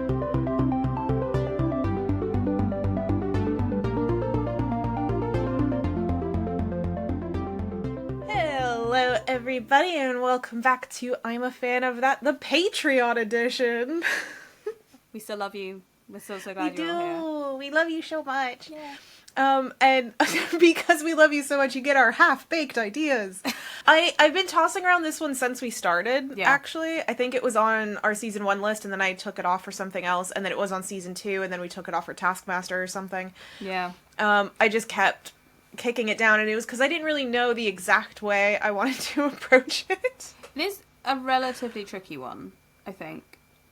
Hello, everybody, and welcome back to I'm a Fan of That, the Patreon edition. We still love you. We're still so glad you're all here. We love you so much. Yeah. And because we love you so much, you get our half-baked ideas. I've been tossing around this one since we started, actually. I think it was on our Season 1 list, and then I took it off for something else, and then it was on Season 2, and then we took it off for Taskmaster or something. Yeah. I just kept kicking it down, and it was because I didn't really know the exact way I wanted to approach it. It is a relatively tricky one, I think.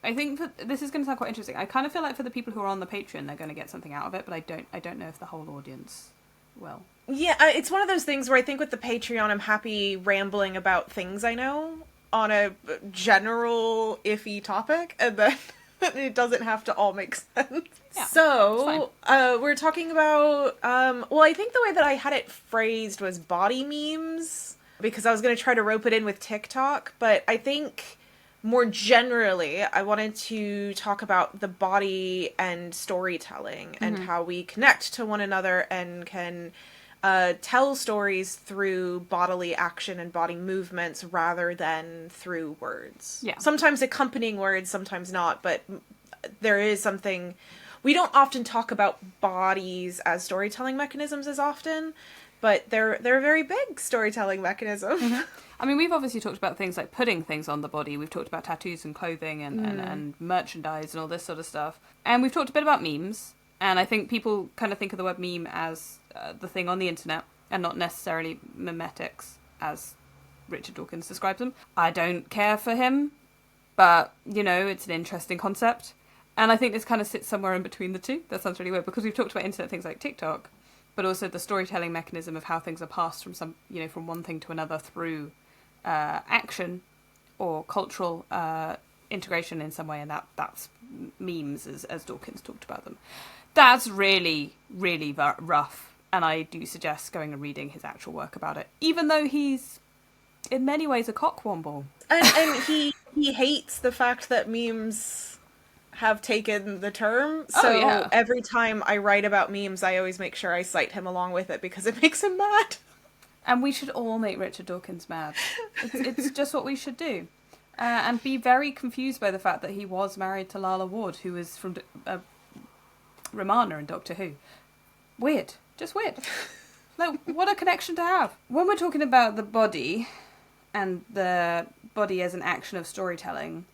This is going to sound quite interesting. I kind of feel like for the people who are on the Patreon, they're going to get something out of it, but I don't know if the whole audience will. Yeah, it's one of those things where I think with the Patreon, I'm happy rambling about things I know on a general iffy topic, and then it doesn't have to all make sense. Yeah, so, we're talking about, I think the way that I had it phrased was body memes, because I was going to try to rope it in with TikTok, but I think more generally, I wanted to talk about the body and storytelling and how we connect to one another and can tell stories through bodily action and body movements rather than through words. Yeah. Sometimes accompanying words, sometimes not, but there is something... We don't often talk about bodies as storytelling mechanisms as often, but they're a very big storytelling mechanism. Mm-hmm. I mean, we've obviously talked about things like putting things on the body. We've talked about tattoos and clothing and merchandise and all this sort of stuff. And we've talked a bit about memes. And I think people kind of think of the word meme as the thing on the internet and not necessarily memetics, as Richard Dawkins describes them. I don't care for him, but, you know, it's an interesting concept. And I think this kind of sits somewhere in between the two. That sounds really weird, because we've talked about internet things like TikTok, but also the storytelling mechanism of how things are passed from from one thing to another through action or cultural integration in some way, and that's memes, as Dawkins talked about them. That's really, really rough, and I do suggest going and reading his actual work about it, even though he's, in many ways, a cockwomble. And he hates the fact that memes have taken the term, so every time I write about memes, I always make sure I cite him along with it, because it makes him mad. And we should all make Richard Dawkins mad. It's just what we should do. And be very confused by the fact that he was married to Lala Ward, who was from Romana in Doctor Who. Weird. Just weird. Like, what a connection to have. When we're talking about the body, and the body as an action of storytelling,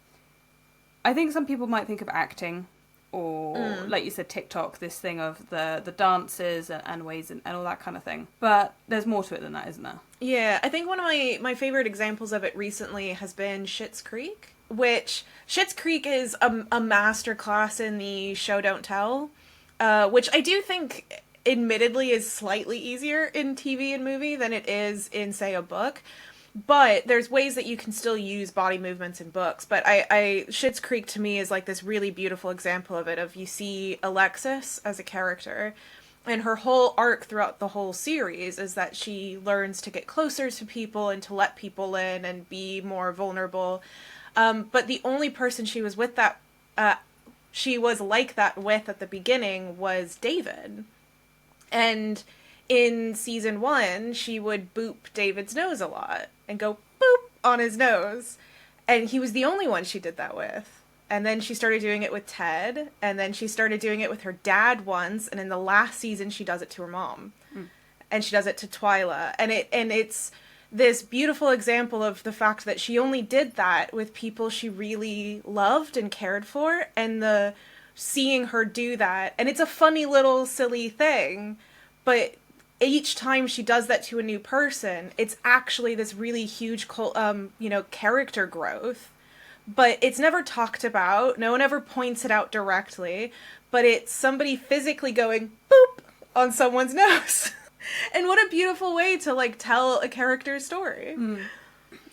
I think some people might think of acting, or, like you said, TikTok, this thing of the dances and ways and all that kind of thing. But there's more to it than that, isn't there? Yeah, I think one of my favorite examples of it recently has been Schitt's Creek, which Schitt's Creek is a masterclass in the show don't tell, which I do think, admittedly, is slightly easier in TV and movie than it is in, say, a book. But there's ways that you can still use body movements in books. But Schitt's Creek to me is like this really beautiful example of it. Of you see Alexis as a character, and her whole arc throughout the whole series is that she learns to get closer to people and to let people in and be more vulnerable. But the only person she was with that she was like that with at the beginning was David, and in season 1, she would boop David's nose a lot and go boop on his nose. And he was the only one she did that with. And then she started doing it with Ted. And then she started doing it with her dad once. And in the last season, she does it to her mom. And she does it to Twyla. And it's this beautiful example of the fact that she only did that with people she really loved and cared for. And the seeing her do that. And it's a funny little silly thing. But each time she does that to a new person, it's actually this really huge, character growth. But it's never talked about. No one ever points it out directly. But it's somebody physically going boop on someone's nose. And what a beautiful way to, like, tell a character's story.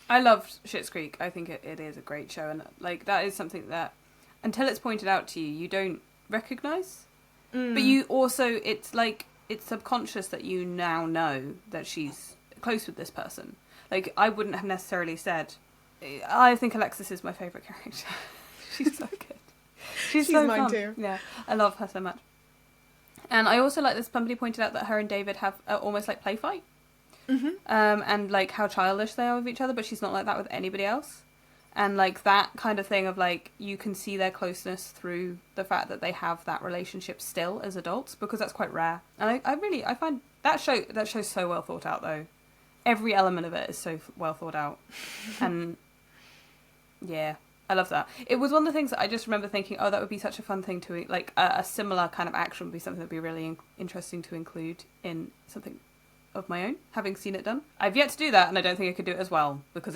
I loved Schitt's Creek. I think it is a great show. And, like, that is something that, until it's pointed out to you, you don't recognise. But you also, it's like, it's subconscious that you now know that she's close with this person. Like, I wouldn't have necessarily said, I think Alexis is my favourite character. She's so good. She's She's so mine fun. too. Yeah, I love her so much. And I also like this. Somebody pointed out that her and David have almost like play fight. Mm-hmm. And like how childish they are with each other, but she's not like that with anybody else. And like that kind of thing of like you can see their closeness through the fact that they have that relationship still as adults, because that's quite rare. And I find that show's so well thought out though. Every element of it is so well thought out. And yeah, I love that. It was one of the things that I just remember thinking, oh, that would be such a fun thing to, like, a similar kind of action would be something that would be really interesting to include in something of my own, having seen it done. I've yet to do that, and I don't think I could do it as well, because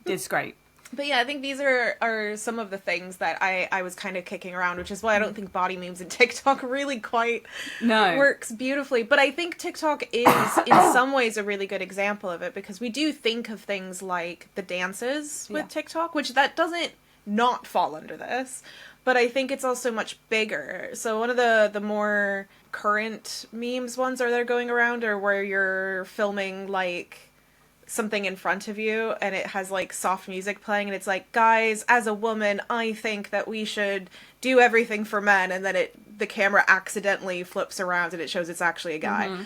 it's great. But yeah, I think these are some of the things that I was kind of kicking around, which is why I don't think body memes in TikTok really quite works beautifully. But I think TikTok is, in some ways, a really good example of it, because we do think of things like the dances with TikTok, which that doesn't not fall under this, but I think it's also much bigger. So one of the more current memes ones that are going around are where you're filming, like, something in front of you and it has like soft music playing and it's like, guys, as a woman, I think that we should do everything for men, and then the camera accidentally flips around and it shows it's actually a guy. Mm-hmm.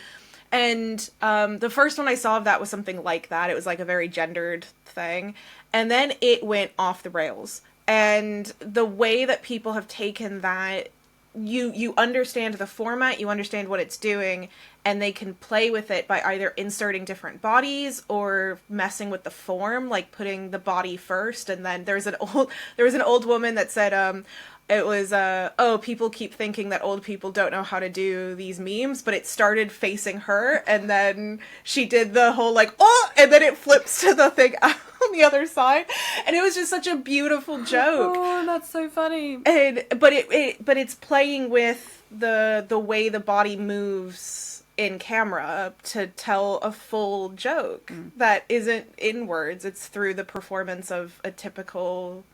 And the first one I saw of that was something like that. It was like a very gendered thing, and then it went off the rails. And the way that people have taken that, you understand the format, you understand what it's doing, and they can play with it by either inserting different bodies or messing with the form, like putting the body first. And then there was an old woman that said, it was, oh, people keep thinking that old people don't know how to do these memes, but it started facing her, and then she did the whole, like, oh, and then it flips to the thing on the other side, and it was just such a beautiful joke. Oh, that's so funny. But it's playing with the way the body moves in camera to tell a full joke that isn't in words. It's through the performance of a typical,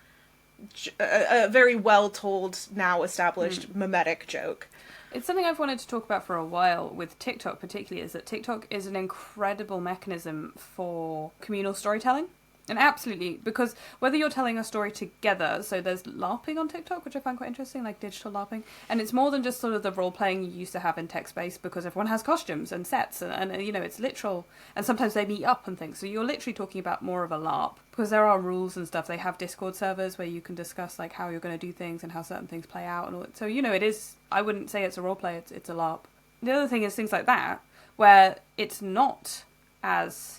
a very well told, now established mimetic joke. It's something I've wanted to talk about for a while with TikTok particularly, is that TikTok is an incredible mechanism for communal storytelling. And absolutely, because whether you're telling a story together, so there's LARPing on TikTok, which I find quite interesting, like digital LARPing, and it's more than just sort of the role-playing you used to have in text-based, because everyone has costumes and sets, and you know, it's literal, and sometimes they meet up and things, so you're literally talking about more of a LARP, because there are rules and stuff. They have Discord servers where you can discuss like how you're going to do things and how certain things play out, and all that. So, you know, it is, I wouldn't say it's a role-play, it's a LARP. The other thing is things like that, where it's not as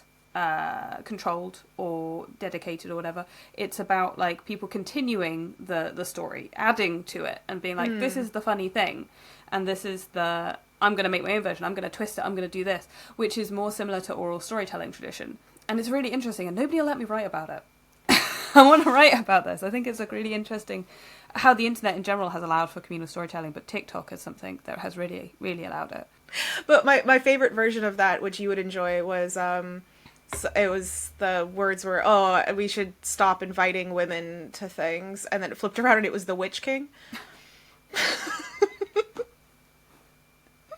controlled or dedicated or whatever. It's about like people continuing the story, adding to it, and being like, this is the funny thing, and this is the, I'm going to make my own version, I'm going to twist it, I'm going to do this, which is more similar to oral storytelling tradition. And it's really interesting, and nobody will let me write about it. I want to write about this. I think it's like really interesting how the internet in general has allowed for communal storytelling, but TikTok is something that has really, really allowed it. But my favorite version of that, which you would enjoy, was so it was, the words were, oh, we should stop inviting women to things, and then it flipped around and it was the Witch King.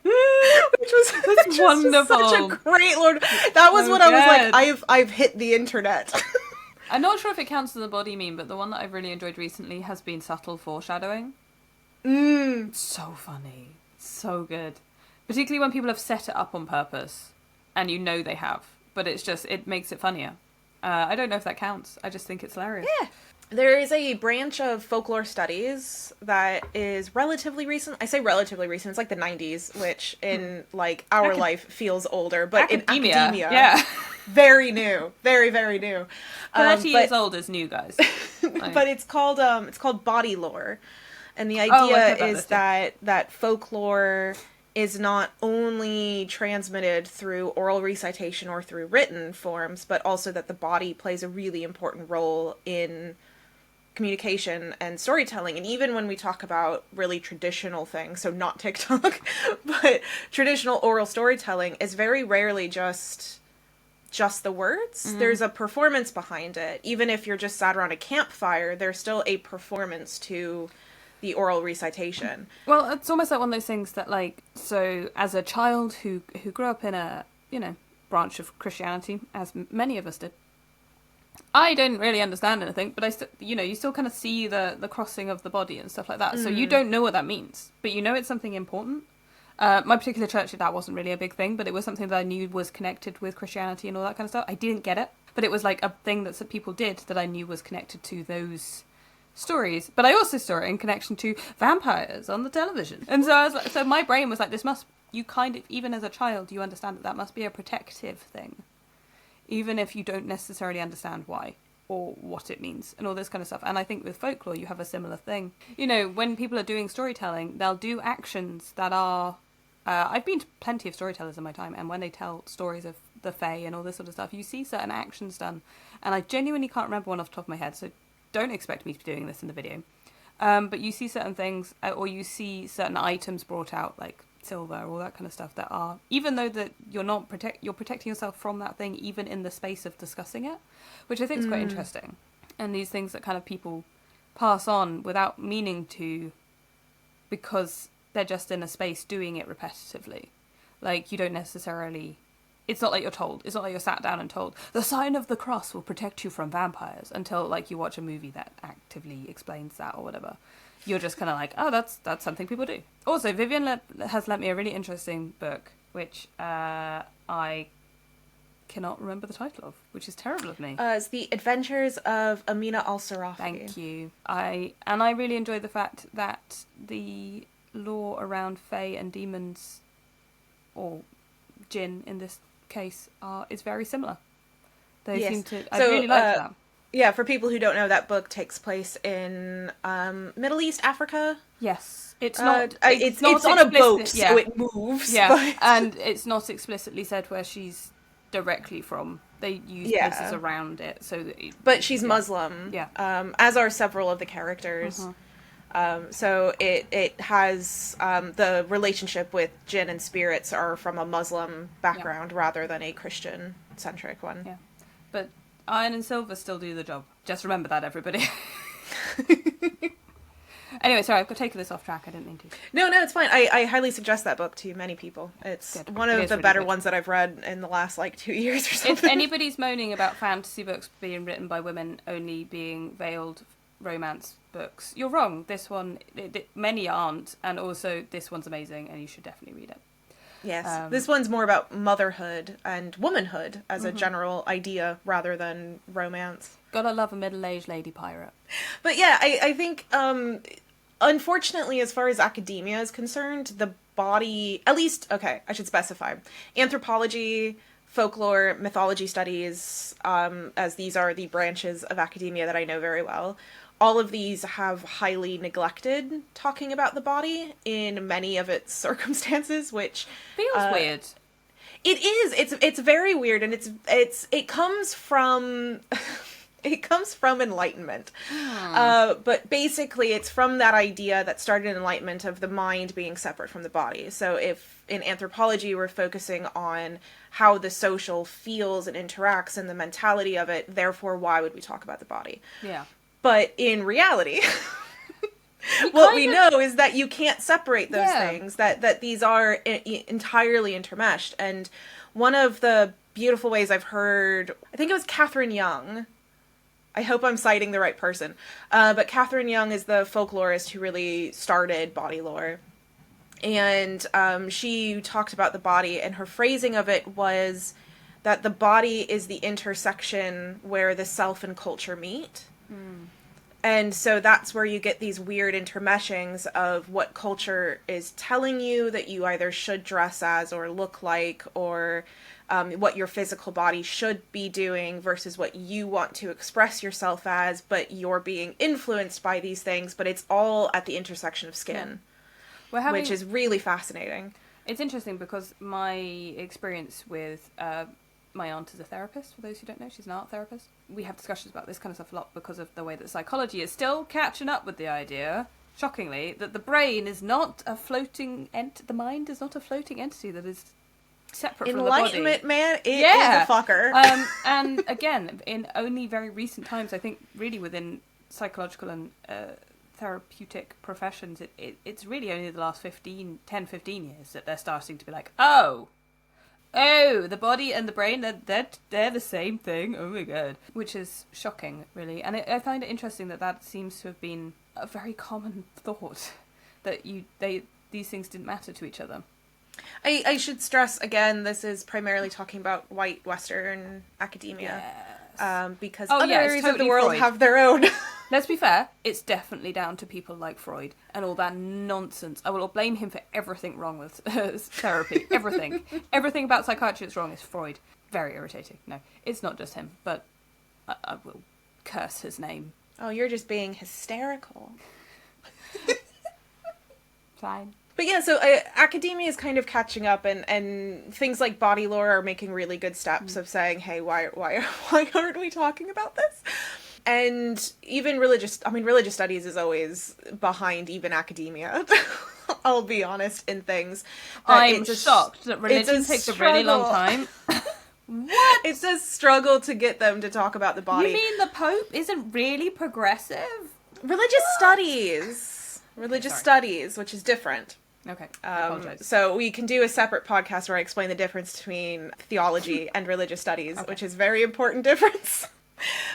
Which was wonderful. Such a great Lord. That was when I was like, I've hit the internet. I'm not sure if it counts as a body meme, but the one that I've really enjoyed recently has been subtle foreshadowing. So funny. So good. Particularly when people have set it up on purpose, and you know they have. But it's just, it makes it funnier. I don't know if that counts. I just think it's hilarious. Yeah. There is a branch of folklore studies that is relatively recent. I say relatively recent. It's like the 90s, which in like our life feels older. But in academia, yeah. Very new. Very, very new. 30 years old is new, guys. But it's called body lore. And the idea is that folklore is not only transmitted through oral recitation or through written forms, but also that the body plays a really important role in communication and storytelling. And even when we talk about really traditional things, so not TikTok, but traditional oral storytelling is very rarely just the words. Mm-hmm. There's a performance behind it. Even if you're just sat around a campfire, there's still a performance to the oral recitation. Well, it's almost like one of those things that, like, so as a child who grew up in a, you know, branch of Christianity, as many of us did, I don't really understand anything, but you still kind of see the crossing of the body and stuff like that. So you don't know what that means, but you know it's something important. My particular church, that wasn't really a big thing, but it was something that I knew was connected with Christianity and all that kind of stuff. I didn't get it, but it was like a thing that some people did that I knew was connected to those stories. But I also saw it in connection to vampires on the television. And so I was like, so my brain was like, you kind of, even as a child, you understand that must be a protective thing. Even if you don't necessarily understand why or what it means and all this kind of stuff. And I think with folklore, you have a similar thing. You know, when people are doing storytelling, they'll do actions that are... I've been to plenty of storytellers in my time, and when they tell stories of the Fae and all this sort of stuff, you see certain actions done. And I genuinely can't remember one off the top of my head, so don't expect me to be doing this in the video. But you see certain things, or you see certain items brought out, like silver, all that kind of stuff, that are, even though that you're protecting yourself from that thing, even in the space of discussing it, which I think is quite interesting. And these things that kind of people pass on without meaning to, because they're just in a space doing it repetitively. Like, you don't necessarily... It's not like you're told. It's not like you're sat down and told, the sign of the cross will protect you from vampires, until, like, you watch a movie that actively explains that or whatever. You're just kind of like, oh, that's something people do. Also, Vivian has lent me a really interesting book, which I cannot remember the title of, which is terrible of me. It's The Adventures of Amina al-Sarafi. Thank you. I really enjoy the fact that the lore around fae and demons, or jinn in this case, is very similar. They seem to... I really like that. Yeah, for people who don't know, that book takes place in Middle East, Africa. Yes. It's not... it's on a boat, so it moves. Yeah, but... and it's not explicitly said where she's directly from. They use places around it, so that but she's Muslim. Yeah. As are several of the characters. So it has the relationship with jinn and spirits are from a Muslim background rather than a Christian-centric one. Yeah, but iron and silver still do the job. Just remember that, everybody. Anyway, sorry, I've taken this off track. I didn't mean to. No, it's fine. I highly suggest that book to many people. It's one of the better ones that I've read in the last, 2 years or something. If anybody's moaning about fantasy books being written by women only being veiled romance books, you're wrong. This one, many aren't, and also this one's amazing, and you should definitely read it. Yes, this one's more about motherhood and womanhood as a general idea rather than romance. Gotta love a middle-aged lady pirate. But yeah, I think, unfortunately, as far as academia is concerned, the body, at least, okay, I should specify, anthropology, folklore, mythology studies, as these are the branches of academia that I know very well, all of these have highly neglected talking about the body in many of its circumstances, which feels weird. It is. It's very weird, and it comes from it comes from Enlightenment. But basically, it's from that idea that started in Enlightenment of the mind being separate from the body. So if in anthropology we're focusing on how the social feels and interacts and the mentality of it, therefore why would we talk about the body? Yeah. But in reality, what we know is that you can't separate those things, that these are entirely intermeshed. And one of the beautiful ways I've heard, I think it was Catherine Young, I hope I'm citing the right person, but Catherine Young is the folklorist who really started body lore. And she talked about the body, and her phrasing of it was that the body is the intersection where the self and culture meet. And so that's where you get these weird intermeshings of what culture is telling you that you either should dress as or look like, or what your physical body should be doing versus what you want to express yourself as, but you're being influenced by these things, but it's all at the intersection of skin, which is really fascinating. It's interesting because my experience with my aunt is a therapist, for those who don't know. She's an art therapist. We have discussions about this kind of stuff a lot because of the way that psychology is still catching up with the idea, shockingly, that the brain is not a floating the mind is not a floating entity that is separate from the body. Enlightenment, man, it is a fucker. And again, in only very recent times, I think really within psychological and therapeutic professions, it's really only the last 10, 15 years that they're starting to be like, oh, Oh, the body and the brain, they're the same thing. Oh my god. Which is shocking, really. And I find it interesting that seems to have been a very common thought, that these things didn't matter to each other. I should stress, again, this is primarily talking about white Western academia. Yes. Because Oh, other yeah, it's areas of the totally world Freud. have their own. Let's be fair, it's definitely down to people like Freud and all that nonsense. I will blame him for everything wrong with therapy. Everything. Everything about psychiatry that's wrong is Freud. Very irritating. No, it's not just him, but I will curse his name. Oh, you're just being hysterical. Fine. But yeah, so academia is kind of catching up, and things like body lore are making really good steps of saying, hey, why aren't we talking about this? And even religious studies is always behind even academia. I'll be honest, in things. I'm shocked that religion takes a really long time. What? It's a struggle to get them to talk about the body. You mean the Pope isn't really progressive? Religious studies, which is different. Okay, I apologize. So we can do a separate podcast where I explain the difference between theology and religious studies, which is a very important difference.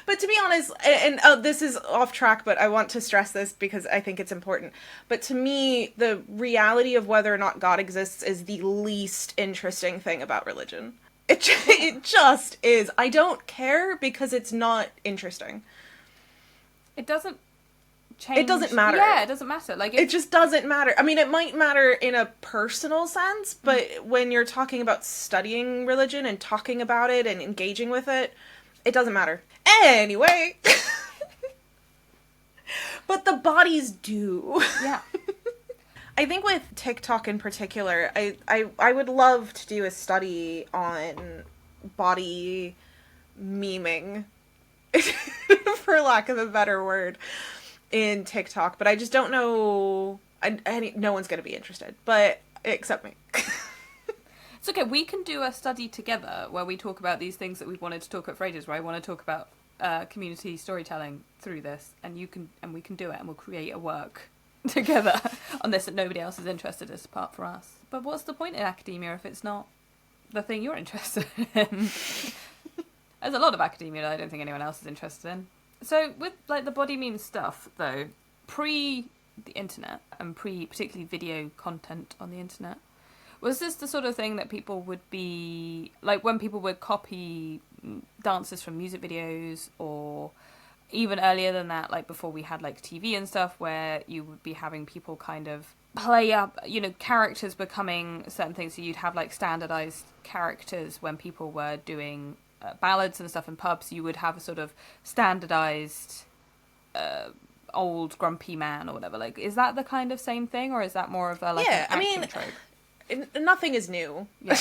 But to be honest, and this is off track, but I want to stress this because I think it's important. But to me, the reality of whether or not God exists is the least interesting thing about religion. It just is. I don't care because it's not interesting. It doesn't change. It doesn't matter. Yeah, it doesn't matter. Like it just doesn't matter. I mean, it might matter in a personal sense, but when you're talking about studying religion and talking about it and engaging with it, it doesn't matter. Anyway. But the bodies do. Yeah. I think with TikTok in particular, I would love to do a study on body memeing, for lack of a better word, in TikTok. But I just don't know. No one's going to be interested, but except me. It's okay, we can do a study together where we talk about these things that we've wanted to talk about for ages, where I want to talk about community storytelling through this, and we can do it, and we'll create a work together on this that nobody else is interested in apart from us. But what's the point in academia if it's not the thing you're interested in? There's a lot of academia that I don't think anyone else is interested in. So with like the body meme stuff, though, pre the internet and pre particularly video content on the internet, was this the sort of thing that people would be like when people would copy dances from music videos, or even earlier than that, like before we had like TV and stuff, where you would be having people kind of play up, you know, characters becoming certain things. So you'd have like standardized characters when people were doing ballads and stuff in pubs. You would have a sort of standardized old grumpy man or whatever. Like, is that the kind of same thing, or is that more of a like an action trope? Nothing is new. Yeah.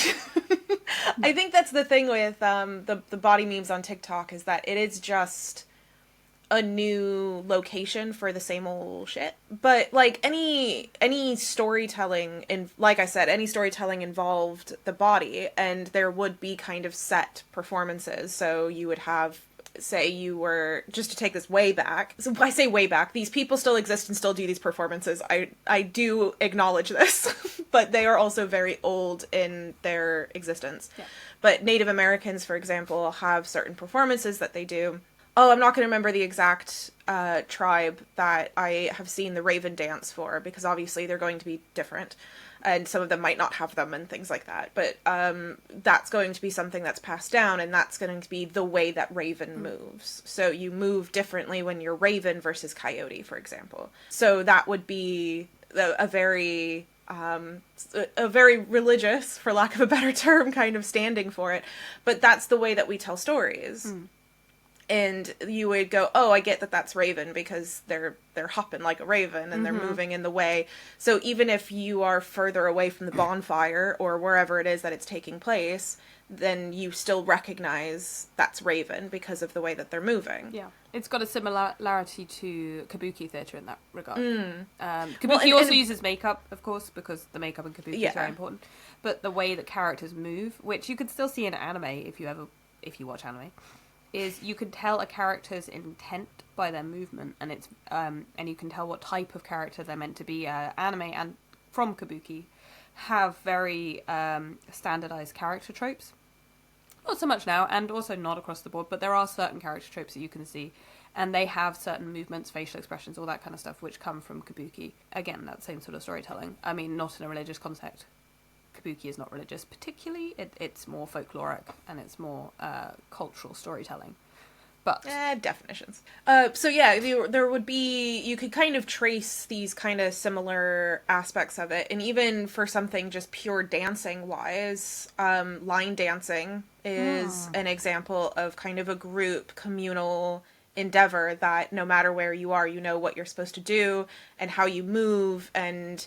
I think that's the thing with the body memes on TikTok, is that it is just a new location for the same old shit. But like any storytelling, like I said, any storytelling involved the body, and there would be kind of set performances. So you would have, say you were, just to take this way back, so I say way back, these people still exist and still do these performances. I do acknowledge this, but they are also very old in their existence. Yeah. But Native Americans, for example, have certain performances that they do. Oh, I'm not going to remember the exact tribe that I have seen the Raven dance for, because obviously they're going to be different. And some of them might not have them and things like that. But that's going to be something that's passed down, and that's going to be the way that Raven moves. So you move differently when you're Raven versus Coyote, for example. So that would be a very religious, for lack of a better term, kind of standing for it. But that's the way that we tell stories. And you would go, oh, I get that that's Raven because they're hopping like a raven and they're moving in the way. So even if you are further away from the bonfire or wherever it is that it's taking place, then you still recognize that's Raven because of the way that they're moving. Yeah. It's got a similarity to kabuki theatre in that regard. Kabuki also uses makeup, of course, because the makeup in kabuki is very important. But the way that characters move, which you could still see in anime if you watch anime, is you can tell a character's intent by their movement, and it's and you can tell what type of character they're meant to be. Anime and from kabuki have very standardized character tropes. Not so much now, and also not across the board, but there are certain character tropes that you can see, and they have certain movements, facial expressions, all that kind of stuff, which come from kabuki. Again, that same sort of storytelling. I mean, not in a religious context. Kabuki is not religious particularly. It's more folkloric, and it's more cultural storytelling. But definitions. So yeah, there would be, you could kind of trace these kind of similar aspects of it, and even for something just pure dancing wise, line dancing is an example of kind of a group communal endeavor that no matter where you are, you know what you're supposed to do and how you move, and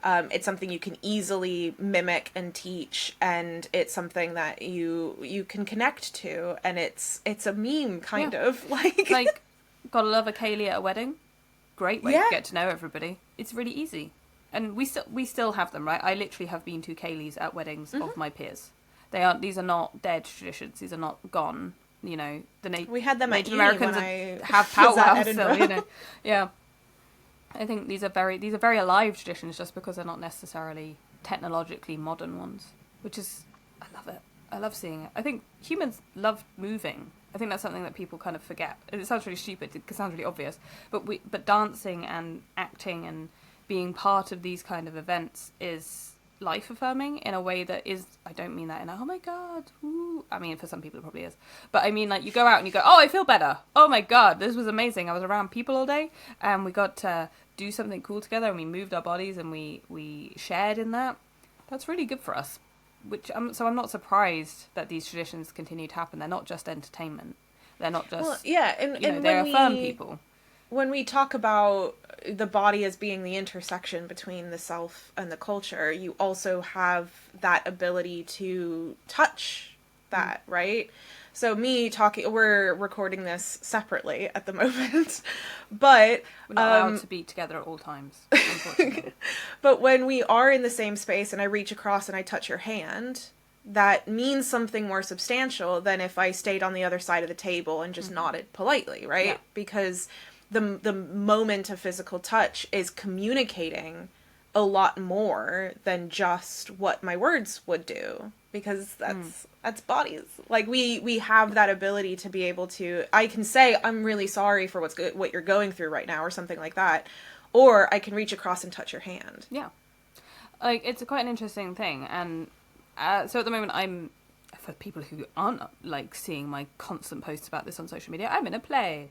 it's something you can easily mimic and teach, and it's something that you can connect to, and it's a meme kind of like gotta love a Kaylee at a wedding. Great way to get to know everybody. It's really easy, and we still have them, right? I literally have been to Kayleys at weddings of my peers. These are not dead traditions. These are not gone. You know, we had them Native at Americans when I have powwows still. You know, yeah. I think these are very alive traditions, just because they're not necessarily technologically modern ones, which is, I love it. I love seeing it. I think humans love moving. I think that's something that people kind of forget. It sounds really stupid. It sounds really obvious, but dancing and acting and being part of these kind of events is life affirming in a way that is, I don't mean that in a, oh my god, ooh. I mean, for some people it probably is, but I mean, like, you go out and you go, oh, I feel better, oh my god, this was amazing, I was around people all day and we got to do something cool together, and we moved our bodies and we shared in that. That's really good for us, so I'm not surprised that these traditions continue to happen. They're not just entertainment, they're not just, and they affirm people. When we talk about the body as being the intersection between the self and the culture, you also have that ability to touch that, right? So we're recording this separately at the moment, but we're not allowed to be together at all times, unfortunately. But when we are in the same space and I reach across and I touch your hand, that means something more substantial than if I stayed on the other side of the table and just nodded politely, right? Yeah. Because the moment of physical touch is communicating a lot more than just what my words would do, because that's bodies. Like we have that ability to be able to, I can say, I'm really sorry for what you're going through right now, or something like that, or I can reach across and touch your hand. Yeah, like, it's quite an interesting thing. And so at the moment, for people who aren't like seeing my constant posts about this on social media, I'm in a play.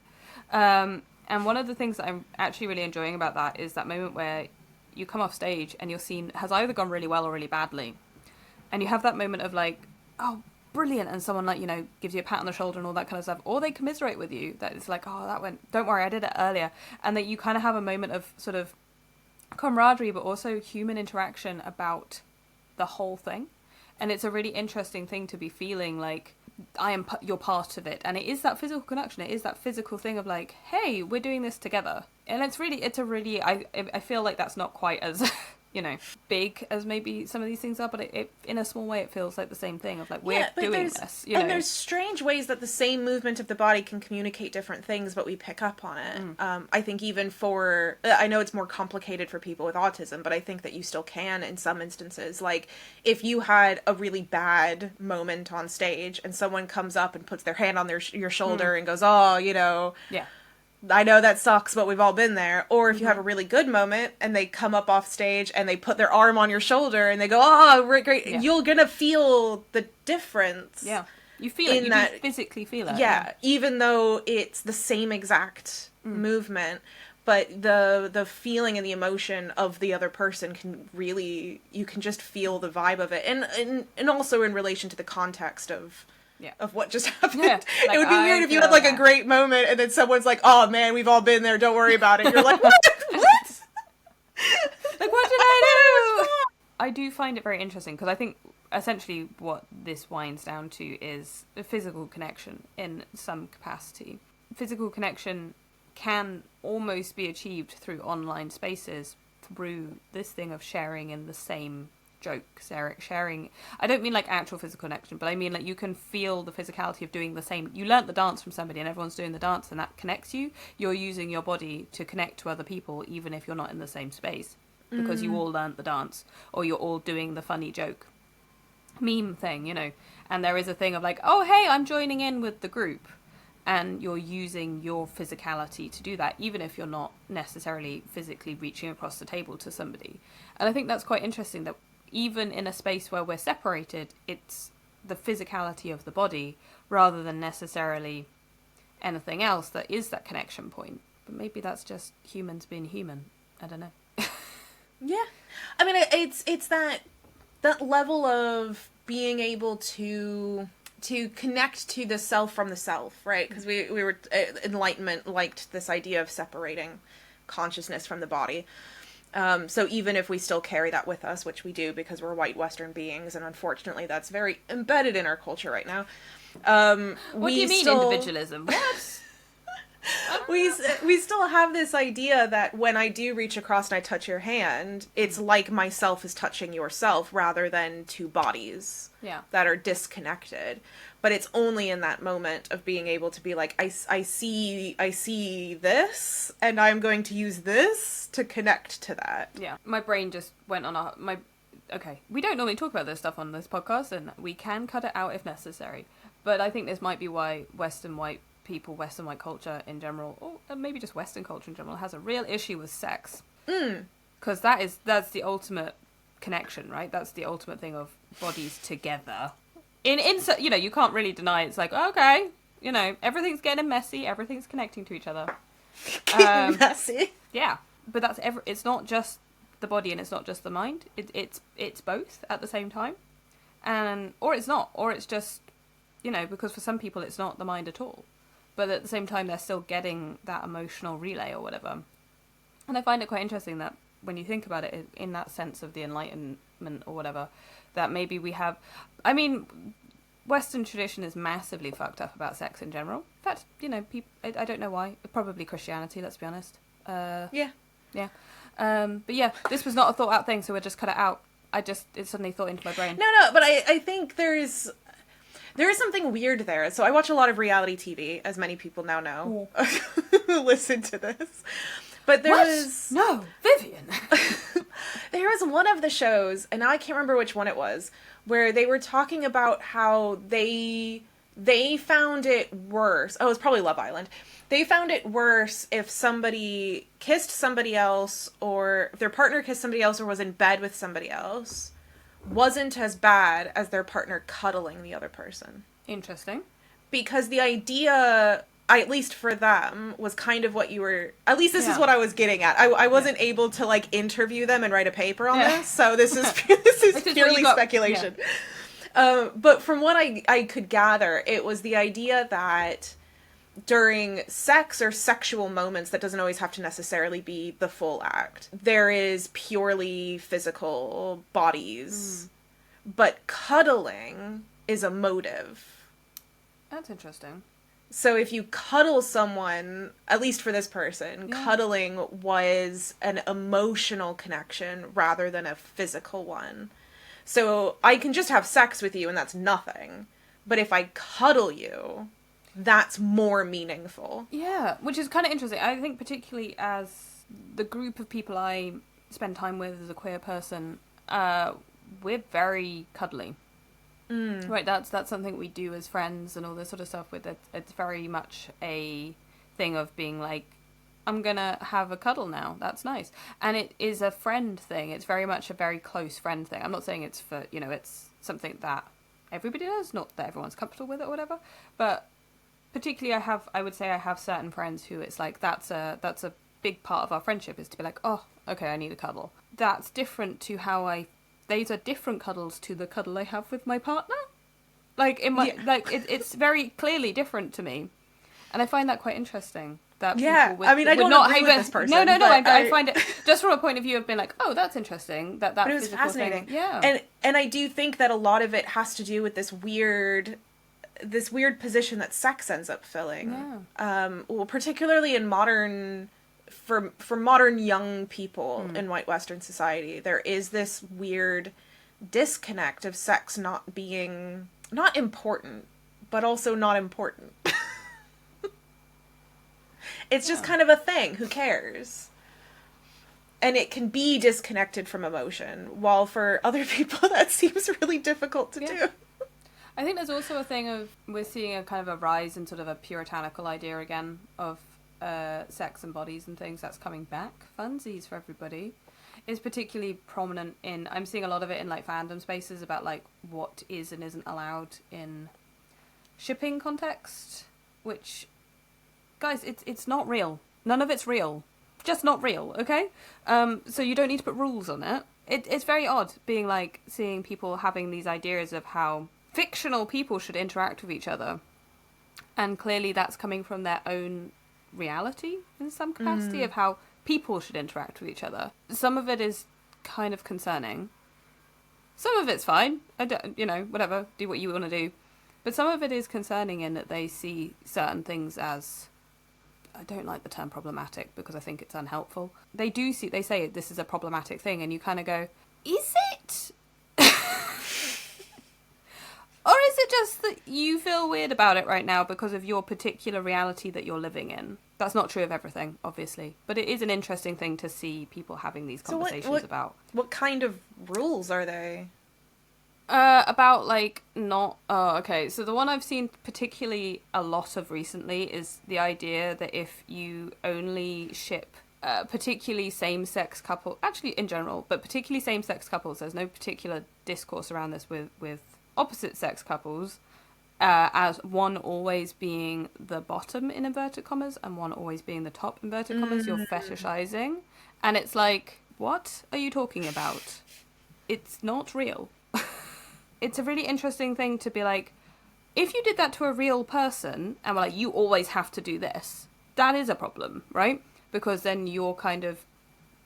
And one of the things that I'm actually really enjoying about that is that moment where you come off stage and your scene has either gone really well or really badly. And you have that moment of like, oh, brilliant. And someone, like, you know, gives you a pat on the shoulder and all that kind of stuff. Or they commiserate with you. That it's like, oh, don't worry, I did it earlier. And that you kind of have a moment of sort of camaraderie, but also human interaction about the whole thing. And it's a really interesting thing to be feeling like, you're part of it, and it is that physical connection. It is that physical thing of like, hey, we're doing this together, and I feel like that's not quite as you know, big as maybe some of these things are, but it in a small way it feels like the same thing of like, we're doing this, you know. And there's strange ways that the same movement of the body can communicate different things, but we pick up on it. I think even for, I know it's more complicated for people with autism, but I think that you still can in some instances. Like, if you had a really bad moment on stage and someone comes up and puts their hand on your shoulder and goes, oh, you know, I know that sucks, but we've all been there. Or if you have a really good moment and they come up off stage and they put their arm on your shoulder and they go, oh, great, you're gonna feel the difference. Yeah, you feel it. You physically feel it. Yeah, even though it's the same exact movement, but the feeling and the emotion of the other person can really, you can just feel the vibe of it. And also in relation to the context of what just happened. Yeah, like, it would be weird if you had like a great moment and then someone's like, oh man, we've all been there, don't worry about it. You're like, what? Like, what did I do? I do find it very interesting, because I think essentially what this winds down to is a physical connection in some capacity. Physical connection can almost be achieved through online spaces, through this thing of sharing in the same joke, sharing. I don't mean like actual physical connection, but I mean like you can feel the physicality of doing the same. You learnt the dance from somebody and everyone's doing the dance, and that connects you. You're using your body to connect to other people, even if you're not in the same space. because you all learnt the dance, or you're all doing the funny joke meme thing, and there is a thing of like, oh hey, I'm joining in with the group, and you're using your physicality to do that, even if you're not necessarily physically reaching across the table to somebody. And I think that's quite interesting, that even in a space where we're separated, it's the physicality of the body rather than necessarily anything else that is that connection point. But maybe that's just humans being human. I don't know. Yeah. I mean, it's that level of being able to connect to the self from the self, right? Because we were, Enlightenment liked this idea of separating consciousness from the body. So even if we still carry that with us, which we do because we're white Western beings, and unfortunately that's very embedded in our culture right now. What do you mean individualism? What? We still have this idea that when I do reach across and I touch your hand, it's like myself is touching yourself rather than two bodies that are disconnected. But it's only in that moment of being able to be like, I see this, and I'm going to use this to connect to that. Yeah, my brain just went on okay, we don't normally talk about this stuff on this podcast, and we can cut it out if necessary. But I think this might be why Western white culture in general, or maybe just Western culture in general, has a real issue with sex. Because that's the ultimate connection, right? That's the ultimate thing of bodies together. You can't really deny it's like, okay, everything's getting messy, everything's connecting to each other. Messy. Yeah, but it's not just the body and it's not just the mind. It's both at the same time, or it's not, or it's just, because for some people it's not the mind at all. But at the same time, they're still getting that emotional relay or whatever. And I find it quite interesting that when you think about it in that sense of the Enlightenment or whatever, that maybe we have... I mean, Western tradition is massively fucked up about sex in general. In fact, people, I don't know why. Probably Christianity, let's be honest. Yeah. Yeah. But yeah, this was not a thought out thing, so we'll just cut it out. It suddenly thought into my brain. No, but I think there is something weird there. So I watch a lot of reality TV, as many people now know who listen to this. But No, Vivian. There was one of the shows, and now I can't remember which one it was, where they were talking about how they found it worse. Oh, it was probably Love Island. They found it worse if somebody kissed somebody else, or if their partner kissed somebody else or was in bed with somebody else, wasn't as bad as their partner cuddling the other person. Interesting. Because the idea, at least for them, was kind of what you were... At least this is what I was getting at. I wasn't able to, interview them and write a paper on this, so this is purely speculation. Yeah. But from what I could gather, it was the idea that during sex or sexual moments, that doesn't always have to necessarily be the full act. There is purely physical bodies, but cuddling is a motive. That's interesting. So if you cuddle someone, at least for this person, cuddling was an emotional connection rather than a physical one. So I can just have sex with you and that's nothing. But if I cuddle you, that's more meaningful. Yeah, which is kind of interesting. I think particularly as the group of people I spend time with as a queer person, we're very cuddly. Right, that's something we do as friends and all this sort of stuff. It's very much a thing of being like, I'm gonna have a cuddle now. That's nice. And it is a friend thing. It's very much a very close friend thing. I'm not saying it's for, it's something that everybody does, not that everyone's comfortable with it or whatever, but particularly I would say I have certain friends who it's like, that's a big part of our friendship is to be like, oh, okay, I need a cuddle. That's different to these are different cuddles to the cuddle I have with my partner. It's very clearly different to me. And I find that quite interesting. That people I mean, I don't agree with this person. No, I find it, just from a point of view of being like, oh, that's interesting. That but it was fascinating. Thing. Yeah. And I do think that a lot of it has to do with this weird position that sex ends up filling. Yeah. Well, particularly in modern... For modern young people in white Western society, there is this weird disconnect of sex not being... not important, but also not important. It's just kind of a thing. Who cares? and it can be disconnected from emotion, while for other people that seems really difficult to do. I think there's also a thing of, we're seeing a kind of a rise in sort of a puritanical idea again of sex and bodies and things that's coming back. Funsies for everybody is particularly prominent in, I'm seeing a lot of it in like fandom spaces about like what is and isn't allowed in shipping context, which, guys, it's not real. None of it's real. Just not real, okay? So you don't need to put rules on it. It's very odd being like, seeing people having these ideas of how fictional people should interact with each other. And clearly that's coming from their own reality in some capacity of how people should interact with each other. Some of it is kind of concerning. Some of it's fine. I don't, whatever, do what you want to do. But some of it is concerning in that they see certain things as, I don't like the term problematic because I think it's unhelpful. They say this is a problematic thing, and you kind of go, is it? Or is it just that you feel weird about it right now because of your particular reality that you're living in? That's not true of everything, obviously. But it is an interesting thing to see people having these conversations about. What kind of rules are they? About, like, not... Oh, okay. So the one I've seen particularly a lot of recently is the idea that if you only ship particularly same-sex couple... Actually, in general, but particularly same-sex couples, there's no particular discourse around this with opposite-sex couples, as one always being the bottom, in inverted commas, and one always being the top, inverted commas, you're fetishizing. And it's like, what are you talking about? It's not real. It's a really interesting thing to be like, if you did that to a real person, and were like, you always have to do this, that is a problem, right? Because then you're kind of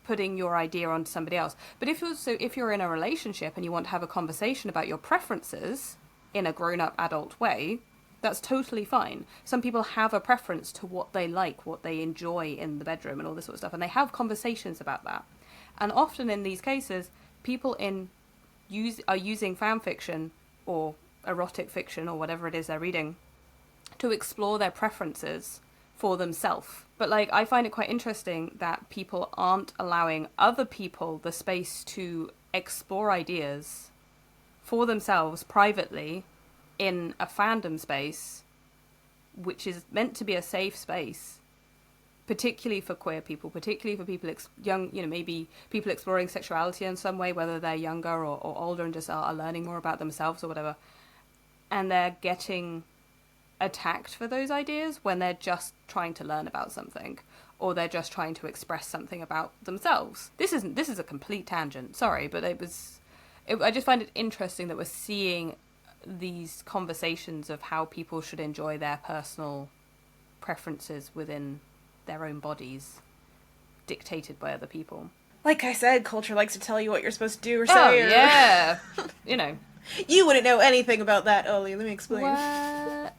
putting your idea onto somebody else. But if you're in a relationship and you want to have a conversation about your preferences in a grown-up adult way, that's totally fine. Some people have a preference to what they like, what they enjoy in the bedroom and all this sort of stuff, and they have conversations about that. And often in these cases, people are using fan fiction or erotic fiction or whatever it is they're reading to explore their preferences for themselves. But like, I find it quite interesting that people aren't allowing other people the space to explore ideas for themselves privately in a fandom space, which is meant to be a safe space, particularly for queer people, particularly for people young, maybe people exploring sexuality in some way, whether they're younger or older and just are learning more about themselves or whatever. And they're getting attacked for those ideas when they're just trying to learn about something, or they're just trying to express something about themselves. This is a complete tangent, sorry, but I just find it interesting that we're seeing these conversations of how people should enjoy their personal preferences within their own bodies dictated by other people. Like I said, culture likes to tell you what you're supposed to do or say. Oh, yeah. You wouldn't know anything about that, Oli. Let me explain. What?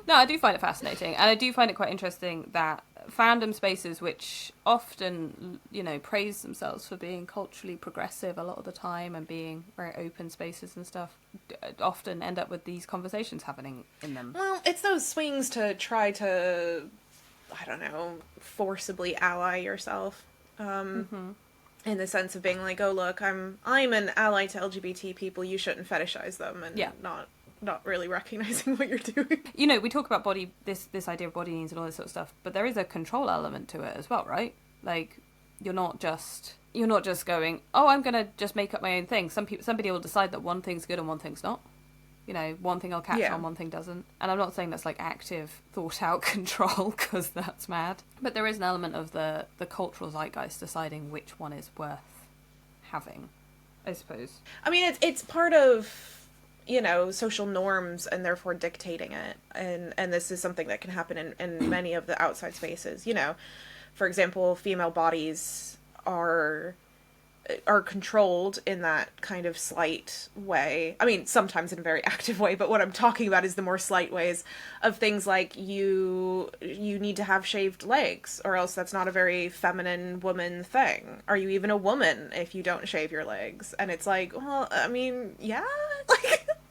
No, I do find it fascinating. And I do find it quite interesting that fandom spaces, which often, praise themselves for being culturally progressive a lot of the time and being very open spaces and stuff, often end up with these conversations happening in them. Well, it's those swings to try to, I don't know, forcibly ally yourself. In the sense of being like, oh look, I'm an ally to LGBT people, you shouldn't fetishize them, and not really recognizing what you're doing. We talk about this idea of body needs and all this sort of stuff, but there is a control element to it as well, right? Like, you're not just going, oh, I'm gonna just make up my own thing. Somebody will decide that one thing's good and one thing's not. One thing I'll catch on, one thing doesn't. And I'm not saying that's like active, thought-out control, because that's mad. But there is an element of the cultural zeitgeist deciding which one is worth having, I suppose. I mean, it's part of, social norms and therefore dictating it. And this is something that can happen in many of the outside spaces. For example, female bodies are controlled in that kind of slight way. I mean, sometimes in a very active way, but what I'm talking about is the more slight ways of things like you need to have shaved legs, or else that's not a very feminine woman thing. Are you even a woman if you don't shave your legs? And it's like, well, I mean, yeah,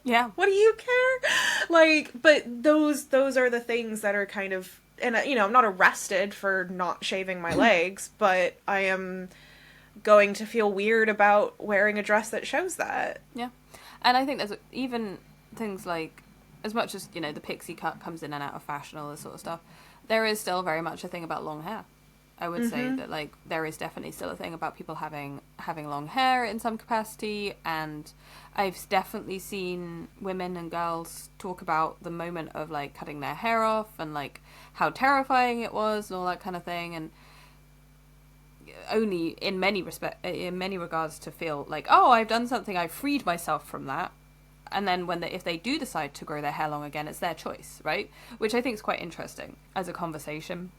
yeah. What do you care? Like, but those are the things that are kind of and I'm not arrested for not shaving my legs, but I am going to feel weird about wearing a dress that shows that. Yeah. And I think there's even things like, as much as, the pixie cut comes in and out of fashion, all this sort of stuff, there is still very much a thing about long hair. I would say that, like, there is definitely still a thing about people having long hair in some capacity, and I've definitely seen women and girls talk about the moment of, like, cutting their hair off and, like, how terrifying it was and all that kind of thing, and only in many regards to feel like, oh, I've done something, I've freed myself from that. And then if they do decide to grow their hair long again, it's their choice, right? Which I think is quite interesting as a conversation.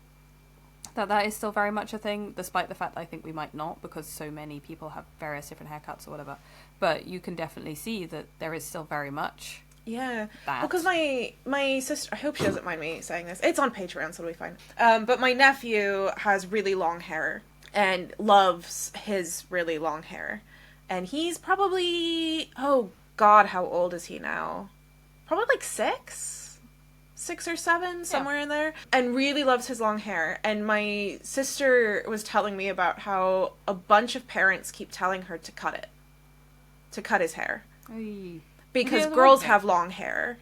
That is still very much a thing, despite the fact that I think we might not, because so many people have various different haircuts or whatever. But you can definitely see that there is still very much that. Because my sister, I hope she doesn't mind me saying this, it's on Patreon, so it'll be fine. But my nephew has really long hair and loves his really long hair. And he's probably, oh God, how old is he now? Probably like 6 or 7, somewhere in there, and really loves his long hair. And my sister was telling me about how a bunch of parents keep telling her to cut his hair. Oy. Because girls have long hair.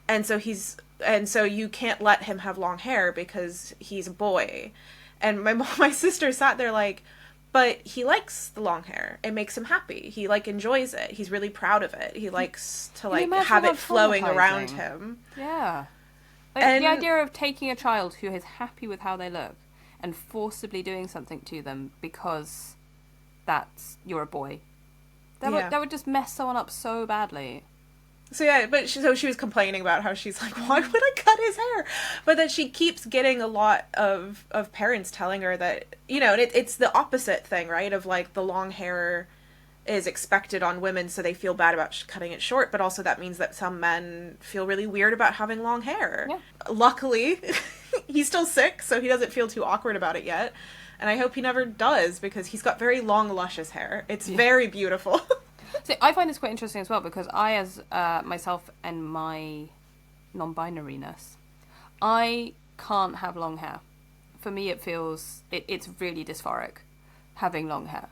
And so you can't let him have long hair because he's a boy. And my sister sat there like, but he likes the long hair. It makes him happy. He, like, enjoys it. He's really proud of it. He likes to, like, have it flowing around him. Yeah. Like, the idea of taking a child who is happy with how they look and forcibly doing something to them because you're a boy. That would just mess someone up so badly. So yeah, but she was complaining about how she's like, why would I cut his hair? But that she keeps getting a lot of parents telling her that, and it's the opposite thing, right? Of, like, the long hair is expected on women, so they feel bad about cutting it short, but also that means that some men feel really weird about having long hair. Yeah. Luckily, he's still 6, so he doesn't feel too awkward about it yet. And I hope he never does, because he's got very long, luscious hair. It's very beautiful. See, I find this quite interesting as well, because I, as myself and my non-binariness, I can't have long hair. For me, it feels, it's really dysphoric, having long hair.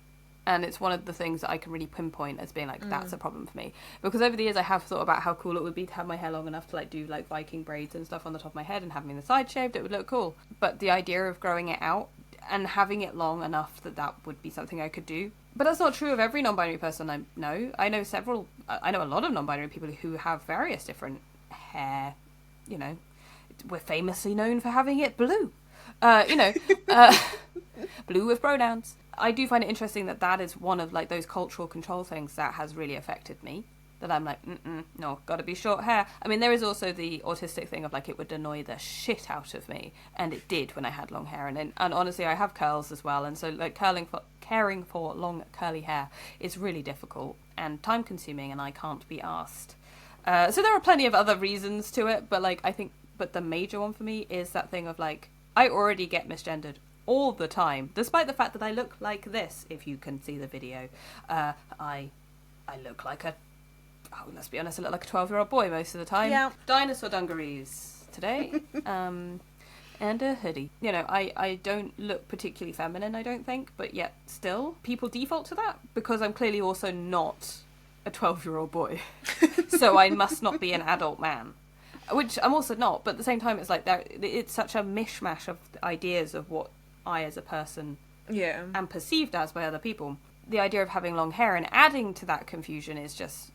And it's one of the things that I can really pinpoint as being like, that's a problem for me. Because over the years I have thought about how cool it would be to have my hair long enough to, like, do, like, Viking braids and stuff on the top of my head and having the side shaved, it would look cool. But the idea of growing it out and having it long enough that would be something I could do. But that's not true of every non-binary person I know. I know a lot of non-binary people who have various different hair, We're famously known for having it blue. Blue with pronouns. I do find it interesting that is one of, like, those cultural control things that has really affected me. That I'm like, no, gotta be short hair. I mean, there is also the autistic thing of, like, it would annoy the shit out of me. And it did when I had long hair. And honestly, I have curls as well. And so, like, caring for long, curly hair is really difficult and time-consuming, and I can't be asked. So there are plenty of other reasons to it, but, like, I think, but the major one for me is that thing of, like, I already get misgendered all the time, despite the fact that I look like this. If you can see the video, I look like let's be honest, I look like a 12-year-old boy most of the time. Yeah. Dinosaur dungarees today, and a hoodie. I don't look particularly feminine, I don't think, but yet still people default to that because I'm clearly also not a 12-year-old boy, so I must not be an adult man. Which I'm also not, but at the same time, it's like it's such a mishmash of ideas of what I as a person am perceived as by other people. The idea of having long hair and adding to that confusion is just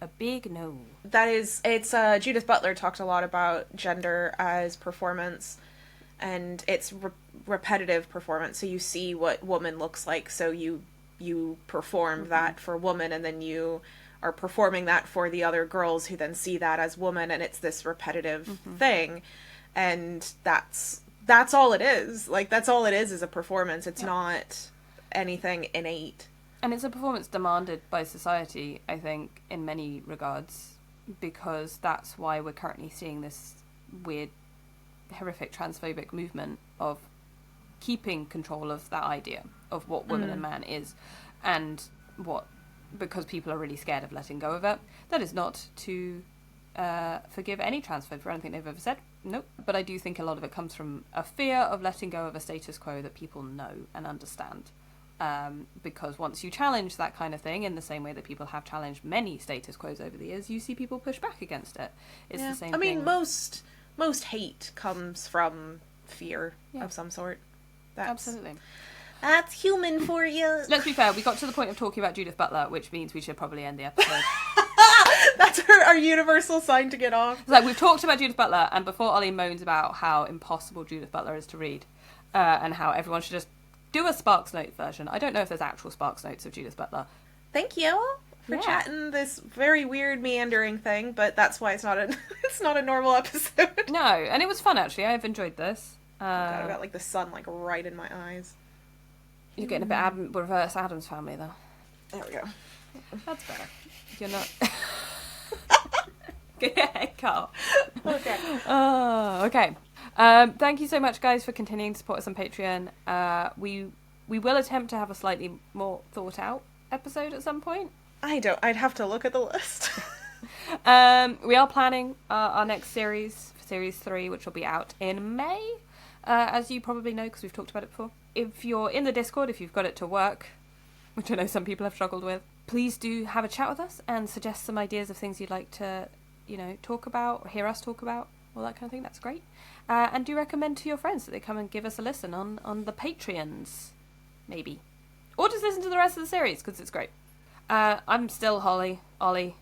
a big no. It's Judith Butler talked a lot about gender as performance, and it's repetitive performance. So you see what woman looks like, so you perform that for woman, and then you are performing that for the other girls who then see that as woman, and it's this repetitive thing, and that's all it is. Like, that's all it is a performance. It's not anything innate. And it's a performance demanded by society, I think, in many regards, because that's why we're currently seeing this weird, horrific transphobic movement of keeping control of that idea of what woman and man is, and because people are really scared of letting go of it. That is not to forgive any transphobe for anything they've ever said. Nope. But I do think a lot of it comes from a fear of letting go of a status quo that people know and understand. Because once you challenge that kind of thing, in the same way that people have challenged many status quos over the years, you see people push back against it. It's the same thing. I mean, most hate comes from fear of some sort. Absolutely. That's human for you. Let's be fair, we got to the point of talking about Judith Butler, which means we should probably end the episode. That's our universal sign to get off. It's like, we've talked about Judith Butler, and before Ollie moans about how impossible Judith Butler is to read, and how everyone should just do a Sparks Note version. I don't know if there's actual Sparks Notes of Judith Butler. Thank you for chatting this very weird meandering thing, but that's why it's not a normal episode. No, and it was fun actually. I've enjoyed this. God, I've got like the sun like right in my eyes. You're getting a bit reverse Addams Family though. There we go. That's better. You're not. Get your head cut. Okay. Okay. Thank you so much, guys, for continuing to support us on Patreon. We will attempt to have a slightly more thought out episode at some point. I'd have to look at the list. We are planning our next series, Series 3, which will be out in May, as you probably know, because we've talked about it before. If you're in the Discord, if you've got it to work, which I know some people have struggled with, please do have a chat with us and suggest some ideas of things you'd like to, talk about, or hear us talk about, all that kind of thing. That's great. And do recommend to your friends that they come and give us a listen on the Patreons, maybe. Or just listen to the rest of the series, because it's great. I'm still Holly, Ollie,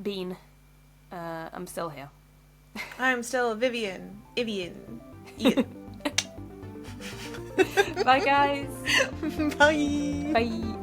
Bean. I'm still here. I'm still Vivian, Ian. Bye, guys. Bye. Bye.